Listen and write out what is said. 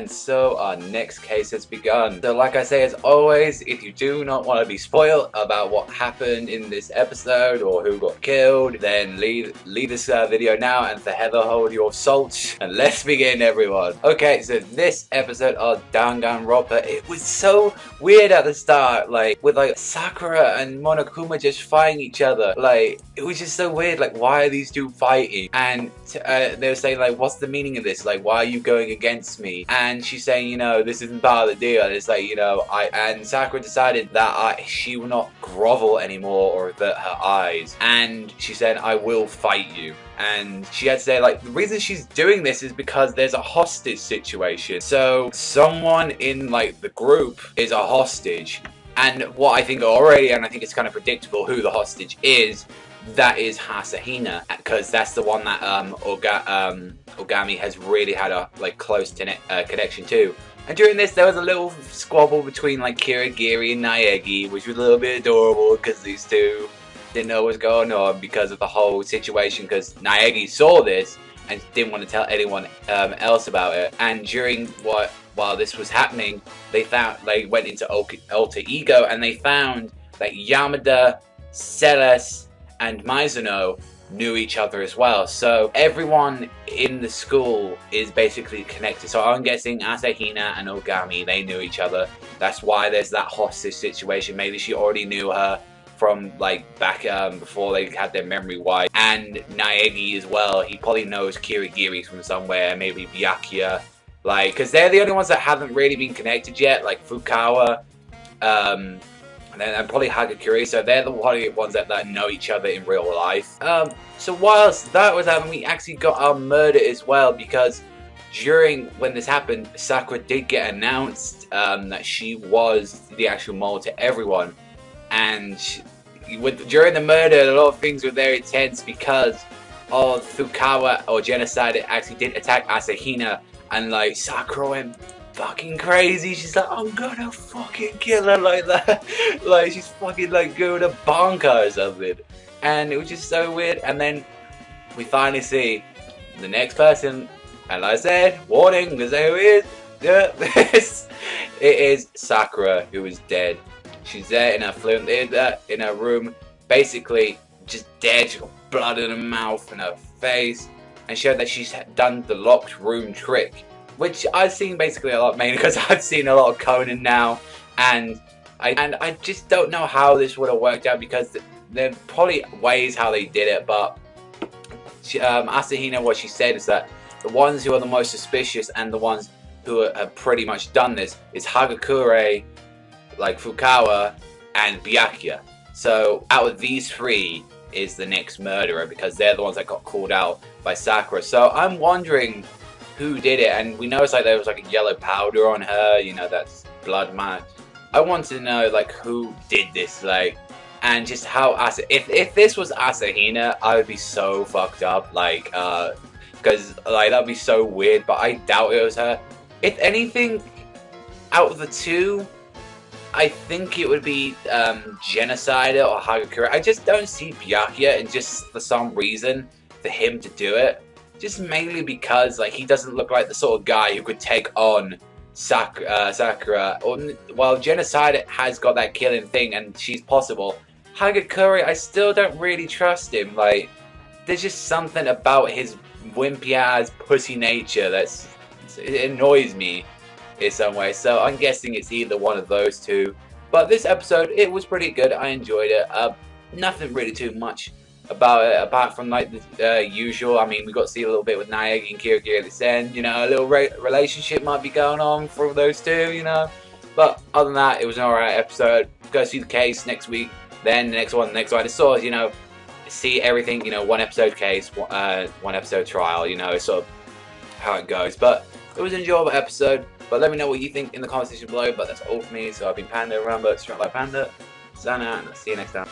and so our next case has begun. So like I say, as always, if you do not want to be spoiled about what happened in this episode or who got killed, then leave this video now, and for heaven hold your salt, and let's begin, everyone. Okay, so this episode of Danganronpa, it was so weird at the start, like with like Sakura and Monokuma just fighting each other. Like it was just so weird, like why are these two fighting? And they were saying like, what's the meaning of this? Like, why are you going against me? And she's saying, you know, this isn't part of the deal. And it's like, you know, and Sakura decided that she will not grovel anymore or avert her eyes, and she said, I will fight you. And she had to say, like, the reason she's doing this is because there's a hostage situation. So someone in like the group is a hostage, and what I think already, and I think it's kind of predictable who the hostage is, that is Hasahina, because that's the one that Ogami has really had a like close connection to. And during this, there was a little squabble between like Kirigiri and Naegi, which was a little bit adorable because these two didn't know what was going on because of the whole situation, because Naegi saw this and didn't want to tell anyone else about it. And during while this was happening, they went into alter ego, and they found that Yamada, Celes, and Mizuno knew each other as well. So everyone in the school is basically connected. So I'm guessing Asahina and Ogami, they knew each other. That's why there's that hostage situation. Maybe she already knew her from like back before they had their memory wiped. And Naegi as well, he probably knows Kirigiri from somewhere, maybe Byakuya, like, because they're the only ones that haven't really been connected yet, like Fukawa, and probably Hagakure, so they're the ones that know each other in real life. So whilst that was happening, we actually got our murder as well, because when this happened, Sakura did get announced that she was the actual mole to everyone. And during the murder, a lot of things were very tense because of Fukawa or Genocide. It actually did attack Asahina, and like Sakura went fucking crazy. She's like, I'm gonna fucking kill her like that. Like she's fucking like going to bonker or something. And it was just so weird. And then we finally see the next person, and like I said, warning, because who is? Yeah, it is Sakura, who is dead. She's there in her in her room, basically just dead. She's got blood in her mouth and her face, and showed that she's done the locked room trick, which I've seen basically a lot, mainly because I've seen a lot of Conan now, and I just don't know how this would have worked out, because there are probably ways how they did it, but Asahina, what she said is that the ones who are the most suspicious and the ones who have pretty much done this is Hagakure, like Fukawa, and Byakuya. So out of these three is the next murderer, because they're the ones that got called out by Sakura. So I'm wondering who did it, and we know it's like there was like a yellow powder on her, you know, that's blood match. I want to know like who did this, like, and just how if this was Asahina, I would be so fucked up, like because like that'd be so weird, but I doubt it was her. If anything, out of the two, I think it would be Genocide or Hagakure. I just don't see Byakuya, and just for some reason for him to do it, just mainly because like he doesn't look like the sort of guy who could take on Sakura. While Genocide has got that killing thing and she's possible, Hagakure, I still don't really trust him. Like there's just something about his wimpy ass pussy nature it annoys me in some way. So I'm guessing it's either one of those two. But this episode, it was pretty good. I enjoyed it. Nothing really too much about it apart from like the usual. I mean, we got to see a little bit with Naegi and Kirigiri at this end. You know, a little relationship might be going on for those two, you know. But other than that, it was an alright episode. Go see the case next week. Then the next one. It's sort of, you know, see everything, you know, one episode case, one episode trial, you know, it's sort of how it goes. But it was an enjoyable episode. But let me know what you think in the comment section below. But that's all for me. So I've been Panda, remember, straight like Panda. Sana, and I'll see you next time.